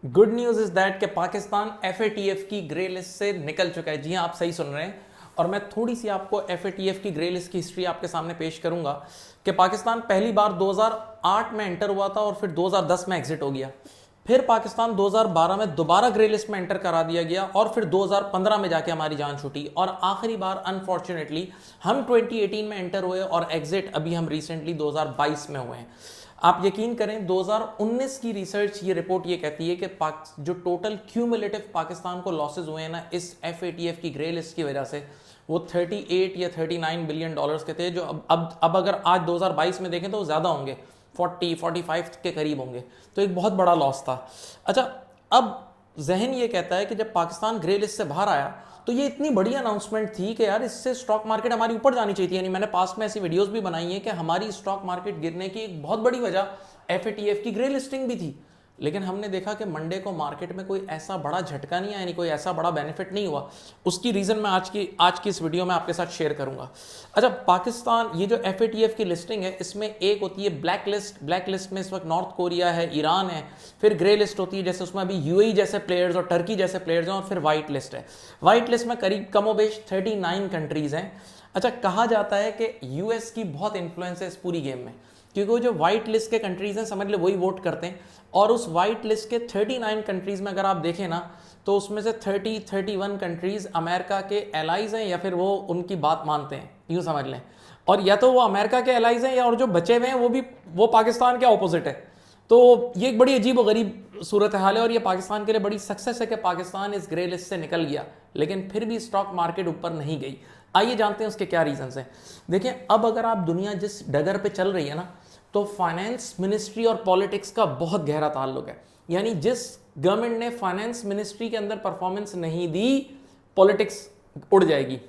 Good news is that कि Pakistan FATF की grey list से निकल चुका है। जी हाँ, आप सही सुन रहे हैं। और मैं थोड़ी सी आपको एफएटीएफ की ग्रे लिस्ट की हिस्ट्री आपके सामने पेश करूंगा कि पाकिस्तान पहली बार 2008 में एंटर हुआ था और फिर 2010 में एग्जिट हो गया। फिर पाकिस्तान 2012 में दोबारा ग्रे लिस्ट में एंटर करा दिया गया और फिर 2015 में जाके हमारी जान छूटी और आखिरी बार अनफॉर्चुनेटली हम 2018 में एंटर हुए और एग्जिट अभी हम रिसेंटली 2022 में हुए हैं। आप यकीन करें 2019 की रिसर्च ये रिपोर्ट ये कहती है कि जो टोटल क्यूमुलेटिव पाकिस्तान को लॉसेस हुए हैं ना इस एफएटीएफ की ग्रे लिस्ट की वजह से, वो 38 या 39 बिलियन डॉलर्स के थे, जो अब अगर आज 2022 में देखें तो वो ज़्यादा होंगे, 40-45 के करीब होंगे। तो एक बहुत बड़ा लॉस था। अच्छा, अब जहन ये कहता है कि जब पाकिस्तान ग्रे लिस्ट से बाहर आया तो ये इतनी बड़ी अनाउंसमेंट थी कि यार इससे स्टॉक मार्केट हमारी ऊपर जानी चाहिए थी। यानी मैंने पास्ट में ऐसी वीडियोस भी बनाई हैं कि हमारी स्टॉक मार्केट गिरने की एक बहुत बड़ी वजह एफएटीएफ की ग्रे लिस्टिंग भी थी। लेकिन हमने देखा कि मंडे को मार्केट में कोई ऐसा बड़ा झटका नहीं आया, यानी कोई ऐसा बड़ा बेनिफिट नहीं हुआ। उसकी रीज़न मैं आज की इस वीडियो में आपके साथ शेयर करूंगा। अच्छा, पाकिस्तान ये जो एफएटीएफ की लिस्टिंग है इसमें एक होती है ब्लैक लिस्ट। ब्लैक लिस्ट में इस वक्त नॉर्थ कोरिया है, ईरान है। फिर ग्रे लिस्ट होती है, जैसे उसमें अभी यूएई जैसे प्लेयर्स और टर्की जैसे प्लेयर्स हैं। और फिर व्हाइट लिस्ट है। व्हाइट लिस्ट में करीब कमोबेश 39 कंट्रीज हैं। अच्छा, कहा जाता है कि यूएस की बहुत इन्फ्लुएंस है इस पूरी गेम में, क्योंकि वो जो व्हाइट लिस्ट के कंट्रीज हैं समझ ले वही वोट करते हैं। और उस व्हाइट लिस्ट के 39 कंट्रीज में अगर आप देखें ना तो उसमें से 31 कंट्रीज अमेरिका के एलाइज हैं या फिर वो उनकी बात मानते हैं, यूँ समझ लें। और या तो वो अमेरिका के एलाइज हैं या और जो बचे हुए हैं वो पाकिस्तान के ऑपोजिट है। तो ये एक बड़ी अजीब व गरीब सूरत हाल है और ये पाकिस्तान के लिए बड़ी सक्सेस है कि पाकिस्तान इस ग्रे लिस्ट से निकल गया, लेकिन फिर भी स्टॉक मार्केट ऊपर नहीं गई। आइए जानते हैं उसके क्या रीजंस हैं। देखिए, अब अगर आप दुनिया जिस डगर पे चल रही है ना, तो फाइनेंस मिनिस्ट्री और पॉलिटिक्स का बहुत गहरा ताल्लुक है। यानी जिस गवर्नमेंट ने फाइनेंस मिनिस्ट्री के अंदर परफॉर्मेंस नहीं दी, पॉलिटिक्स उड़ जाएगी।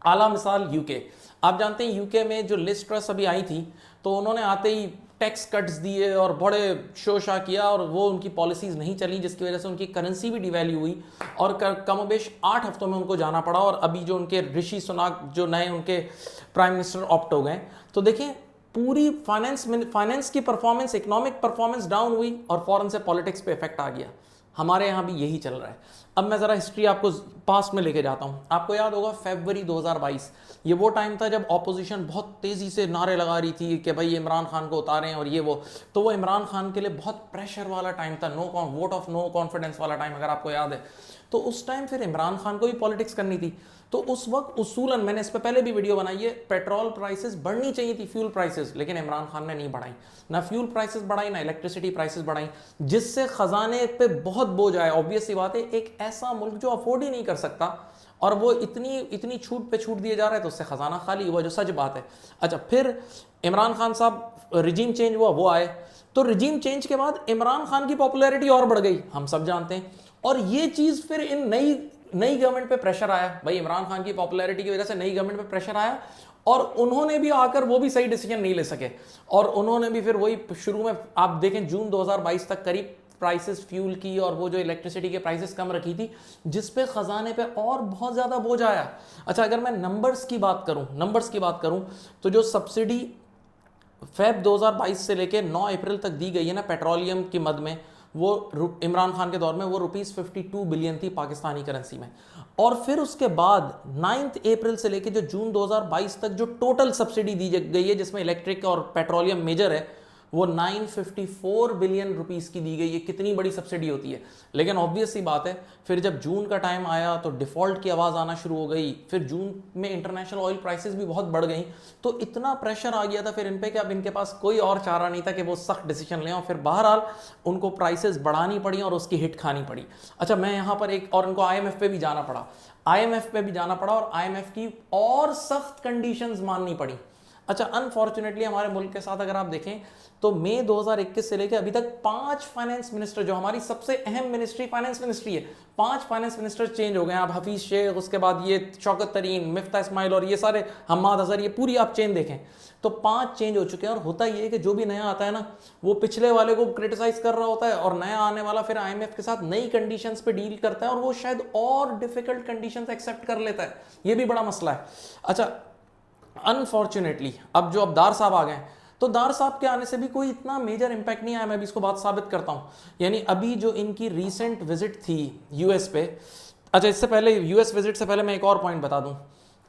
आला मिसाल यूके। आप जानते हैं यूके में जो लिस्ट ट्रस अभी आई थी तो उन्होंने आते ही टैक्स कट्स दिए और बड़े शोशा किया और वो उनकी पॉलिसीज नहीं चली, जिसकी वजह से उनकी करेंसी भी डिवैल्यू हुई और कमोबेश 8 हफ्तों में उनको जाना पड़ा। और अभी जो उनके ऋषि सुनाक जो नए उनके प्राइम मिनिस्टर ऑप्ट हो गए। तो देखिए, पूरी फाइनेंस की परफॉर्मेंस, इकोनॉमिक परफॉर्मेंस डाउन हुई और फौरन से पॉलिटिक्स पे इफेक्ट आ गया। हमारे यहाँ भी यही चल रहा है। अब मैं ज़रा हिस्ट्री आपको पास्ट में लेके जाता हूँ। आपको याद होगा फरवरी 2022, ये वो टाइम था जब ऑपोजिशन बहुत तेज़ी से नारे लगा रही थी कि भाई इमरान खान को उतारें और ये वो। तो वो इमरान खान के लिए बहुत प्रेशर वाला टाइम था, वोट ऑफ नो कॉन्फिडेंस वाला टाइम, अगर आपको याद है। तो उस टाइम फिर इमरान खान को भी पॉलिटिक्स करनी थी। तो उस वक्त उसूलन, मैंने इस पर पहले भी वीडियो बनाई है, पेट्रोल प्राइसेस बढ़नी चाहिए थी, फ्यूल प्राइसेस, लेकिन इमरान खान ने नहीं बढ़ाई। ना फ्यूल प्राइसेस बढ़ाई, ना इलेक्ट्रिसिटी प्राइसेस बढ़ाई, जिससे खजाने पे बहुत बोझ आया। ऑब्वियस सी बात है, एक ऐसा मुल्क जो अफोर्ड ही नहीं कर सकता और वो इतनी छूट पे छूट दिए जा रहा है तो उससे खजाना खाली हुआ, जो सच बात है। अच्छा, फिर इमरान खान साहब रिजीम चेंज हुआ, वो आए। तो रिजीम चेंज के बाद इमरान खान की पॉपुलैरिटी और बढ़ गई, हम सब जानते हैं। और ये चीज फिर इन नई गवर्नमेंट पे प्रेशर आया। भाई इमरान खान की पॉपुलैरिटी की वजह से नई गवर्नमेंट पे प्रेशर आया और उन्होंने भी आकर वो भी सही डिसीजन नहीं ले सके और उन्होंने भी फिर वही शुरू में आप देखें जून 2022 तक करीब प्राइसेस फ्यूल की और वो जो इलेक्ट्रिसिटी के प्राइसेस कम रखी थी, जिस पे खजाने पे और बहुत ज़्यादा बोझ आया। अच्छा, अगर मैं नंबर्स की बात करूं तो जो सब्सिडी फेब 2022 से लेकर 9 अप्रैल तक दी गई है ना पेट्रोलियम की मद में, वो इमरान खान के दौर में वो रुपीस 52 बिलियन थी पाकिस्तानी करेंसी में। और फिर उसके बाद 9 अप्रैल से लेकर जो जून 2022 तक जो टोटल सब्सिडी दी गई है, जिसमें इलेक्ट्रिक और पेट्रोलियम मेजर है, वो 954 बिलियन रुपीस की दी गई है। कितनी बड़ी सब्सिडी होती है। लेकिन ऑब्वियस सी बात है, फिर जब जून का टाइम आया तो डिफॉल्ट की आवाज़ आना शुरू हो गई। फिर जून में इंटरनेशनल ऑयल प्राइसेस भी बहुत बढ़ गई। तो इतना प्रेशर आ गया था फिर इन पे कि अब इनके पास कोई और चारा नहीं था कि वो सख्त डिसीजन लें और फिर बहरहाल उनको प्राइसेस बढ़ानी पड़ी और उसकी हिट खानी पड़ी। अच्छा, मैं यहाँ पर एक और उनको आईएमएफ पे भी जाना पड़ा और आईएमएफ की और सख्त कंडीशंस माननी पड़ी। अच्छा, अनफॉर्चुनेटली हमारे मुल्क के साथ अगर आप देखें तो मई 2021 से लेकर अभी तक 5 फाइनेंस मिनिस्टर, जो हमारी सबसे अहम मिनिस्ट्री फाइनेंस मिनिस्ट्री है, 5 फाइनेंस मिनिस्टर चेंज हो गए हैं। आप हफीज शेख, उसके बाद ये शौकत तरीन, मिफ्ता इस्माइल और ये सारे हम्माद अजहर, ये पूरी आप चेंज देखें तो 5 चेंज हो चुके हैं। और होता ये है कि जो भी नया आता है ना, वो पिछले वाले को क्रिटिसाइज कर रहा होता है और नया आने वाला फिर आईएमएफ के साथ नई कंडीशंस पे डील करता है और वो शायद और डिफिकल्ट कंडीशंस एक्सेप्ट कर लेता है। ये भी बड़ा मसला है। अच्छा, अनफॉर्चुनेटली अब जो अब्दार साहब आ गए तो दार साहब के आने से भी कोई इतना मेजर इंपैक्ट नहीं आया। मैं भी इसको बात साबित करता हूं। यानी अभी जो इनकी रीसेंट विजिट थी यूएस पे, अच्छा इससे पहले यूएस विजिट से पहले मैं एक और पॉइंट बता दूं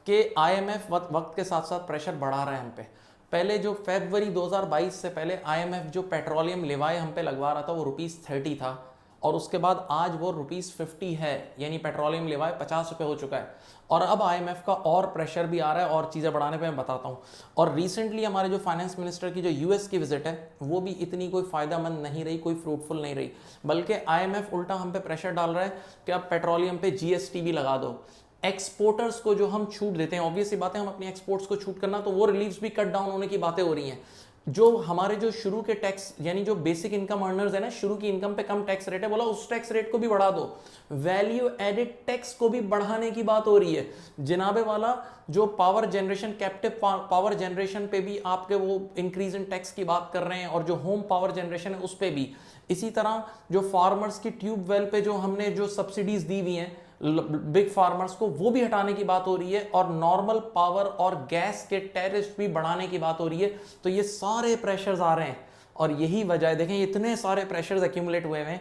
कि आईएमएफ वक्त के साथ साथ प्रेशर बढ़ा रहा है हम पे। पहले जो फरवरी 2022 से पहले आईएमएफ जो पेट्रोलियम लेवाए हम पे लगवा रहा था वो ₹30 था, और उसके बाद आज वो ₹50 है, यानी पेट्रोलियम लेवाए ₹50 हो चुका है। और अब आईएमएफ का और प्रेशर भी आ रहा है और चीज़ें बढ़ाने पे मैं बताता हूँ। और रिसेंटली हमारे जो फाइनेंस मिनिस्टर की जो यूएस की विजिट है वो भी इतनी कोई फायदेमंद नहीं रही, कोई फ्रूटफुल नहीं रही, बल्कि आईएमएफ उल्टा हम पे प्रेशर डाल रहा है कि अब पेट्रोलियम पे जीएसटी भी लगा दो। एक्सपोर्टर्स को जो हम छूट देते हैं, ऑब्वियसली बात है हम अपनी एक्सपोर्ट्स को छूट करना, तो वो रिलीव्स भी कट डाउन होने की बातें हो रही हैं। जो हमारे जो शुरू के टैक्स यानी जो बेसिक इनकम अर्नर्स है ना, शुरू की इनकम पे कम टैक्स रेट है, बोला उस टैक्स रेट को भी बढ़ा दो। वैल्यू एडेड टैक्स को भी बढ़ाने की बात हो रही है। जनाबे वाला जो power generation, captive power generation पे भी आपके वो इंक्रीज इन टैक्स की बात कर रहे हैं, और जो होम पावर जनरेशन है उस पे भी। इसी तरह जो फार्मर्स की ट्यूब वेल पे जो हमने जो सब्सिडीज दी हुई हैं बिग फार्मर्स को, वो भी हटाने की बात हो रही है, और नॉर्मल पावर और गैस के टैरिफ भी बढ़ाने की बात हो रही है। तो ये सारे प्रेशर्स आ रहे हैं, और यही वजह है, देखें इतने सारे प्रेशर्स एक्यूमुलेट हुए हैं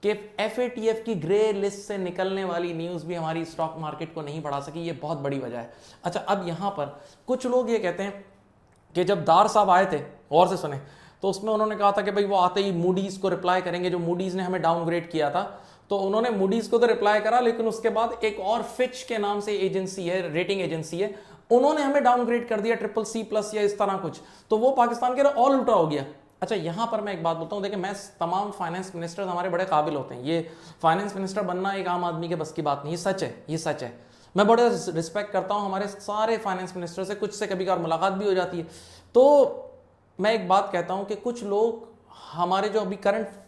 कि एफएटीएफ की ग्रे लिस्ट से निकलने वाली न्यूज़ भी हमारी स्टॉक मार्केट को नहीं बढ़ा सकी। ये बहुत बड़ी वजह है। अच्छा, अब यहां पर कुछ लोग ये कहते हैं कि जब दार साहब आए थे, और से सुने, तो उसमें उन्होंने कहा था कि भाई वो आते ही मूडीज को रिप्लाई करेंगे, जो मूडीज ने हमें डाउनग्रेड किया था। तो उन्होंने मूडीज को तो रिप्लाई करा, लेकिन उसके बाद एक और फिच के नाम से एजेंसी है, रेटिंग एजेंसी है, उन्होंने हमें डाउनग्रेड कर दिया CCC+ या इस तरह कुछ। तो वो पाकिस्तान के लिए ऑल उल्टा हो गया। अच्छा, यहां पर मैं एक बात बोलता हूं, देखिए मैं तमाम फाइनेंस मिनिस्टर्स हमारे बड़े काबिल होते हैं, ये फाइनेंस मिनिस्टर बनना एक आम आदमी के बस की बात नहीं, ये सच है, ये सच है। मैं बड़े रिस्पेक्ट करता हूं हमारे सारे फाइनेंस मिनिस्टर से, कुछ से कभी कभार मुलाकात भी हो जाती है। तो मैं एक बात कहता हूं कि कुछ लोग हमारे जो अभी करंट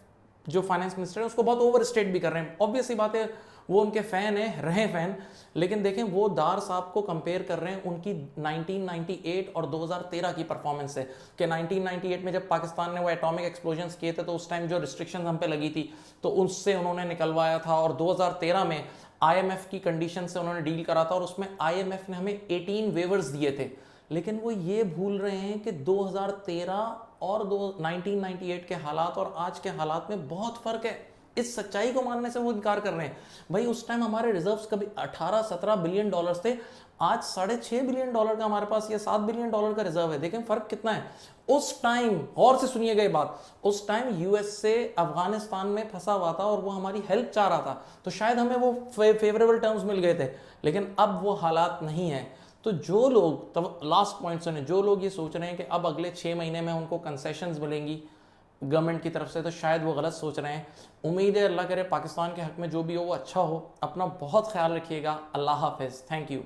जो फाइनेंस मिनिस्टर है उसको बहुत ओवर स्टेट भी कर रहे हैं। ऑब्वियसली बात है, वो उनके फैन है, रहे फैन, लेकिन देखें वो दार साहब को कंपेयर कर रहे हैं उनकी 1998 और 2013 की परफॉर्मेंस से, कि 1998 में जब पाकिस्तान ने वो एटॉमिक एक्सप्लोजन किए थे तो उस टाइम जो रिस्ट्रिक्शन हम पे लगी थी तो उससे उन्होंने निकलवाया था, और 2013 में आईएमएफ की कंडीशन से उन्होंने डील करा था, और उसमें आईएमएफ ने हमें 18 वेवर्स दिए थे। लेकिन वो ये भूल रहे हैं कि 2013 और 1998 के हालात और आज के हालात में बहुत फर्क है। इस सच्चाई को मानने से वो इनकार कर रहे हैं। भाई उस टाइम हमारे रिजर्व्स कभी 18-17 बिलियन डॉलर्स थे, आज $6.5 बिलियन का हमारे पास या $7 बिलियन का रिजर्व है। देखें फर्क कितना है। उस टाइम, और से सुनिएगा ये बात, उस टाइम यूएस से अफगानिस्तान में फंसा हुआ था और वो हमारी हेल्प चाह रहा था, तो शायद हमें वो फेवरेबल टर्म्स मिल गए थे, लेकिन अब वो हालात नहीं है। तो जो लोग, तब लास्ट पॉइंट सुने, जो लोग ये सोच रहे हैं कि अब अगले 6 महीने में उनको कंसेशंस मिलेंगी गवर्नमेंट की तरफ से, तो शायद वो गलत सोच रहे हैं। उम्मीद है अल्लाह करे पाकिस्तान के हक में जो भी हो वो अच्छा हो। अपना बहुत ख्याल रखिएगा। अल्लाह हाफिज़। Thank you.